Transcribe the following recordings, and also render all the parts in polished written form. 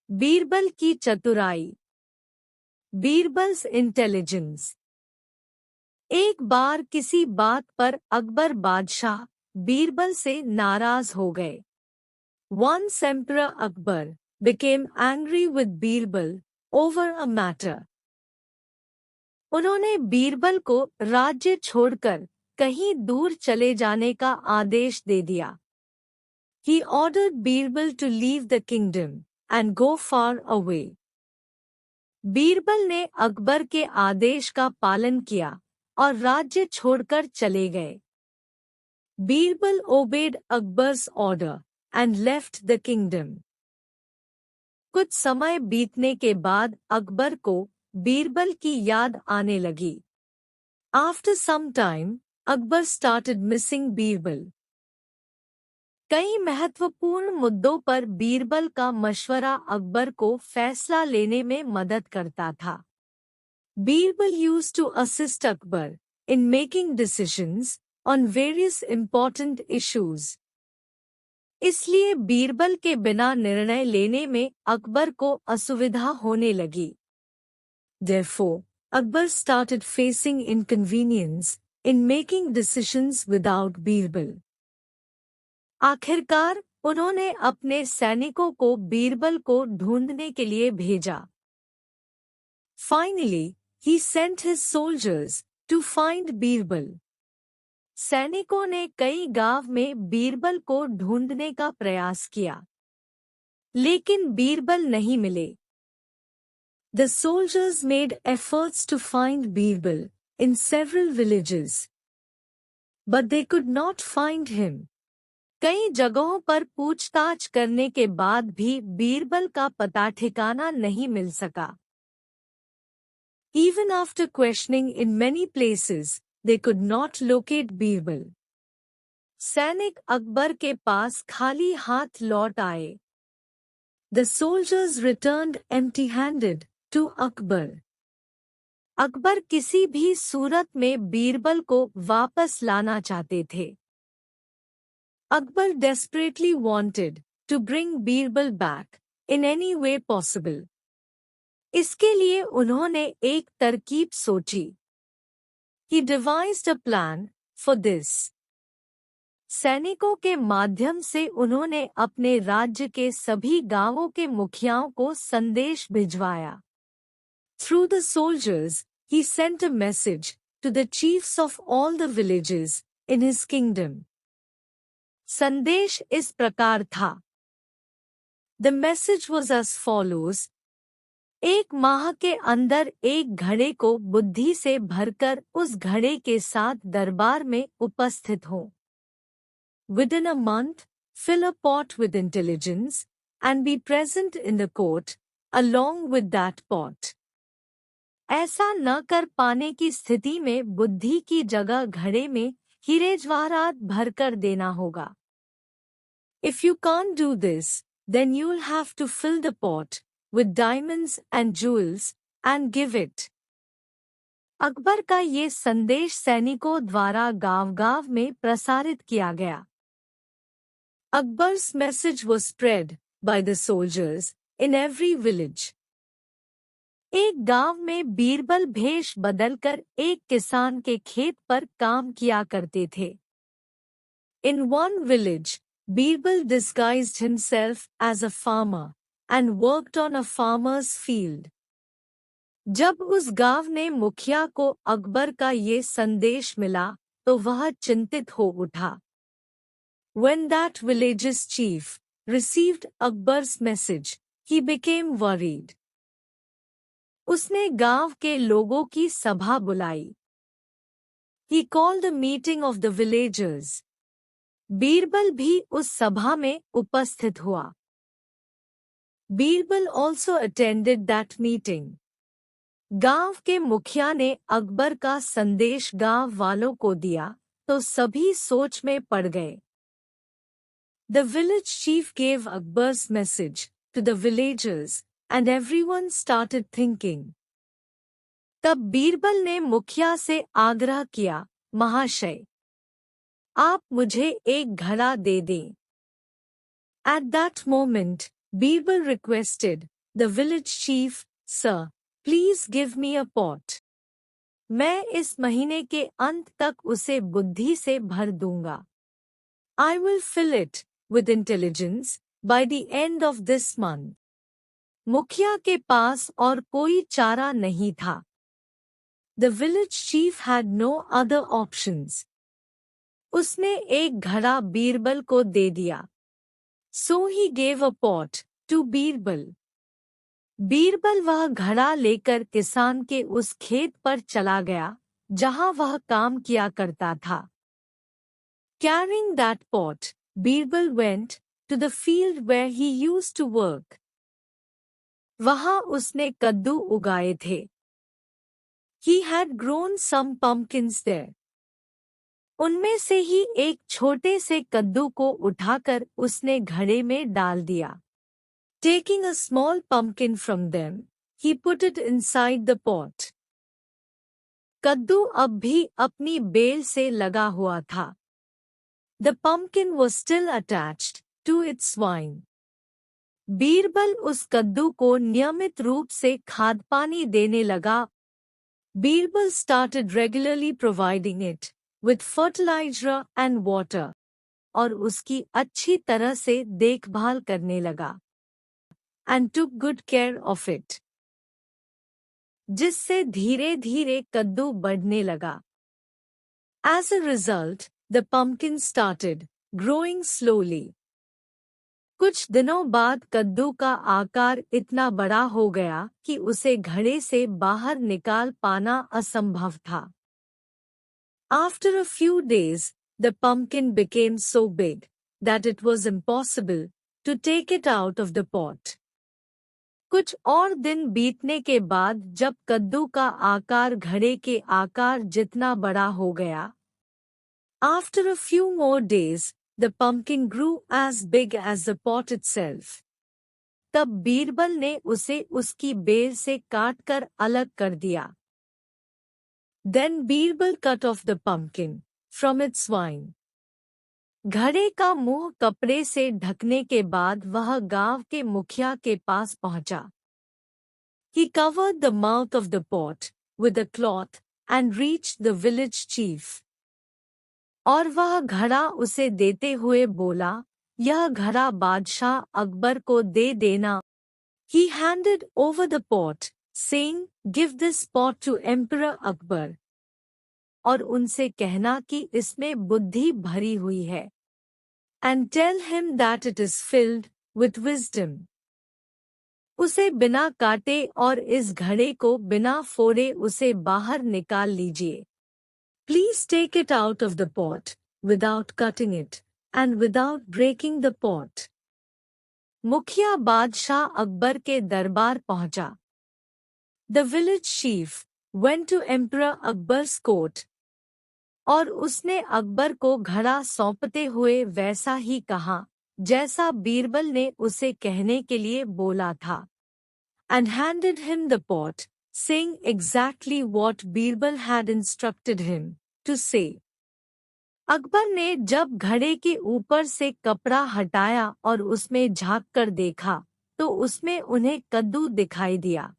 बीरबल की चतुराई। बीरबल्स इंटेलिजेंस। एक बार किसी बात पर अकबर बादशाह बीरबल से नाराज हो गए। Once Emperor Akbar became angry with Birbal over a matter. उन्होंने बीरबल को राज्य छोड़कर कहीं दूर चले जाने का आदेश दे दिया। He ordered Birbal to leave the kingdom and go far away. Birbal ने अकबर के आदेश का पालन किया और राज्य छोड़कर चले गए। Birbal obeyed Akbar's order and left the kingdom. कुछ समय बीतने के बाद अकबर को बीरबल की याद आने लगी। After some time, Akbar started missing Birbal. कई महत्वपूर्ण मुद्दों पर बीरबल का मशवरा अकबर को फैसला लेने में मदद करता था। Birbal used to assist Akbar in making decisions on various important issues. इसलिए बीरबल के बिना निर्णय लेने में अकबर को असुविधा होने लगी। Therefore, Akbar started facing inconvenience in making decisions without Birbal. आखिरकार उन्होंने अपने सैनिकों को बीरबल को ढूंढने के लिए भेजा। Finally, he sent his soldiers to find Birbal. सैनिकों ने कई गांव में बीरबल को ढूंढने का प्रयास किया, लेकिन बीरबल नहीं मिले। The soldiers made efforts to find Birbal in several villages, but they could not find him. कई जगहों पर पूछताछ करने के बाद भी बीरबल का पता ठिकाना नहीं मिल सका। Even after questioning in many places, they could not locate Birbal. सैनिक अकबर के पास खाली हाथ लौट आए। The soldiers returned empty-handed to Akbar. Akbar किसी भी सूरत में बीरबल को वापस लाना चाहते थे। Akbar desperately wanted to bring Birbal back in any way possible. इसके लिए उन्होंने एक तरकीब सोची। He devised a plan for this. सैनिकों के माध्यम से उन्होंने अपने राज्य के सभी गांवों के मुखियाओं को संदेश भिजवाया। Through the soldiers, he sent a message to the chiefs of all the villages in his kingdom. संदेश इस प्रकार था। The message was as follows. एक माह के अंदर एक घड़े को बुद्धि से भरकर उस घड़े के साथ दरबार में उपस्थित हो। Within a month, fill a pot with intelligence and be present in the court along with that pot. ऐसा न कर पाने की स्थिति में बुद्धि की जगह घड़े में हीरे जवाहरात भरकर देना होगा। If you can't do this, then you'll have to fill the pot with diamonds and jewels and give it. Akbar का ये संदेश सैनिकों द्वारा गांव-गांव में प्रसारित किया गया। Akbar's message was spread by the soldiers in every village. एक गांव में बीरबल भेष बदलकर एक किसान के खेत पर काम किया करते थे। In one village, Birbal disguised himself as a farmer and worked on a farmer's field. जब उस गांव ने मुखिया को अकबर का ये संदेश मिला तो वह चिंतित हो उठा। When that village's chief received Akbar's message, he became worried. उसने गांव के लोगों की सभा बुलाई। He called a meeting of the villagers. Birbal भी उस सभा में उपस्थित हुआ। Birbal also attended that meeting. गांव के मुखिया ने अकबर का संदेश गांव वालों को दिया तो सभी सोच में पड़ गए। The village chief gave Akbar's message to the villagers and everyone started thinking. तब बीरबल ने मुखिया से आग्रह किया, महाशय, आप मुझे एक घड़ा दे दें। At that moment, Birbal requested The village chief, Sir, please give me a pot. मैं इस महीने के अंत तक उसे बुद्धि से भर दूंगा. I will fill it with intelligence by the end of this month. मुखिया के पास और कोई चारा नहीं था. The village chief had no other options. उसने एक घड़ा बीरबल को दे दिया. So he gave a pot to Birbal. Birbal वह घड़ा लेकर किसान के उस खेत पर चला गया जहां वह काम किया करता था. Carrying that pot, Birbal went to the field where he used to work. वहां उसने कद्दू उगाए थे. He had grown some pumpkins there. उनमें से ही एक छोटे से कद्दू को उठाकर उसने घड़े में डाल दिया. Taking a small pumpkin from them, he put it inside the pot. कद्दू अब भी अपनी बेल से लगा हुआ था. The pumpkin was still attached to its vine. Birbal उस कद्दू को नियमित रूप से खाद पानी देने लगा. Birbal started regularly providing it with fertilizer and water, और उसकी अच्छी तरह से देखभाल करने लगा. And took good care of it. जिससे धीरे धीरे कद्दू बढ़ने लगा. As a result, the pumpkin started growing slowly. कुछ दिनों बाद कद्दू का आकार इतना बड़ा हो गया कि उसे घड़े से बाहर निकाल पाना असंभव था. After a few days, the pumpkin became so big that it was impossible to take it out of the pot. कुछ और दिन बीतने के बाद जब कद्दू का आकार घड़े के आकार जितना बड़ा हो गया. After a few more days, the pumpkin grew as big as the pot itself. तब बीरबल ने उसे उसकी बेल से काटकर अलग कर दिया. Then Birbal cut off the pumpkin from its vine. घड़े का मुंह कपड़े से ढकने के बाद वह गांव के मुखिया के पास पहुंचा. He covered the mouth of the pot with a cloth and reached the village chief. और वह घड़ा उसे देते हुए बोला, यह घड़ा बादशाह अकबर को दे देना. He handed over the pot, saying, give this pot to Emperor Akbar. और उनसे कहना कि इसमें बुद्धि भरी हुई है. And tell him that it is filled with wisdom. उसे बिना काटे और इस घड़े को बिना फोड़े उसे बाहर निकाल लीजिए. Please take it out of the pot without cutting it and without breaking the pot. मुखिया बादशाह अकबर के दरबार पहुंचा. The village chief went to Emperor Akbar's court. और उसने अकबर को घड़ा सौंपते हुए वैसा ही कहा जैसा बीरबल ने उसे कहने के लिए बोला था. And handed him the pot, saying exactly what Birbal had instructed him to say. Akbar ने जब घड़े के ऊपर से कपड़ा हटाया और उसमें झांक कर देखा तो उसमें उन्हें कद्दू दिखाई दिया.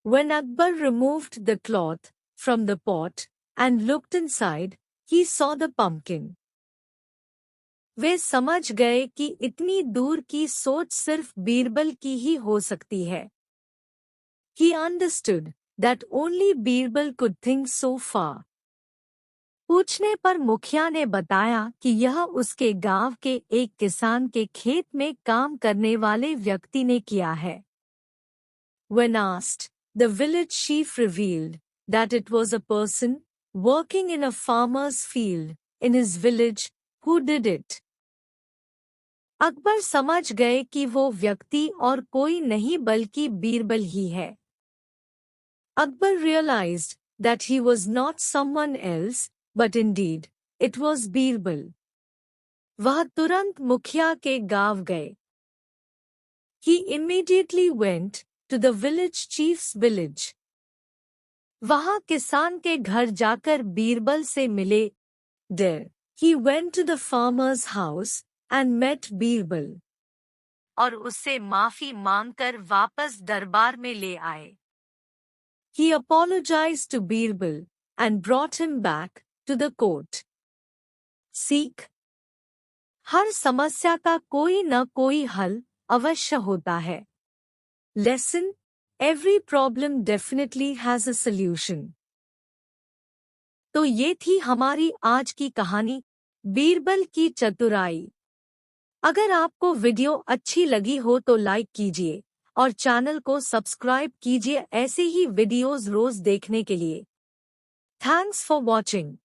When Akbar removed the cloth from the pot and looked inside, he saw the pumpkin. वे समझ गए कि इतनी दूर की सोच सिर्फ बीरबल की ही हो सकती है. He understood that only Birbal could think so far. पूछने पर मुखिया ने बताया कि यह उसके गांव के एक किसान के खेत में काम करने वाले व्यक्ति ने किया है. When asked, the village chief revealed that it was a person working in a farmer's field in his village who did it. Akbar समझ गए कि वो व्यक्ति और कोई नहीं बल्कि बीरबल ही है. Akbar realized that he was not someone else, but indeed, it was Birbal. वह तुरंत मुखिया के गांव गए. He immediately went to the village chief's village. वहां किसान के घर जाकर बीरबल से मिले. There, he went to the farmer's house and met Birbal. और उससे माफी मांगकर वापस दरबार में ले आए। He apologized to Birbal and brought him back to the court. सीख: हर समस्या का कोई न कोई हल अवश्य होता है। Lesson: Every problem definitely has a solution. तो ये थी हमारी आज की कहानी, बीरबल की चतुराई। अगर आपको वीडियो अच्छी लगी हो तो लाइक कीजिए और चैनल को सब्सक्राइब कीजिए ऐसे ही वीडियोस रोज देखने के लिए। Thanks for watching.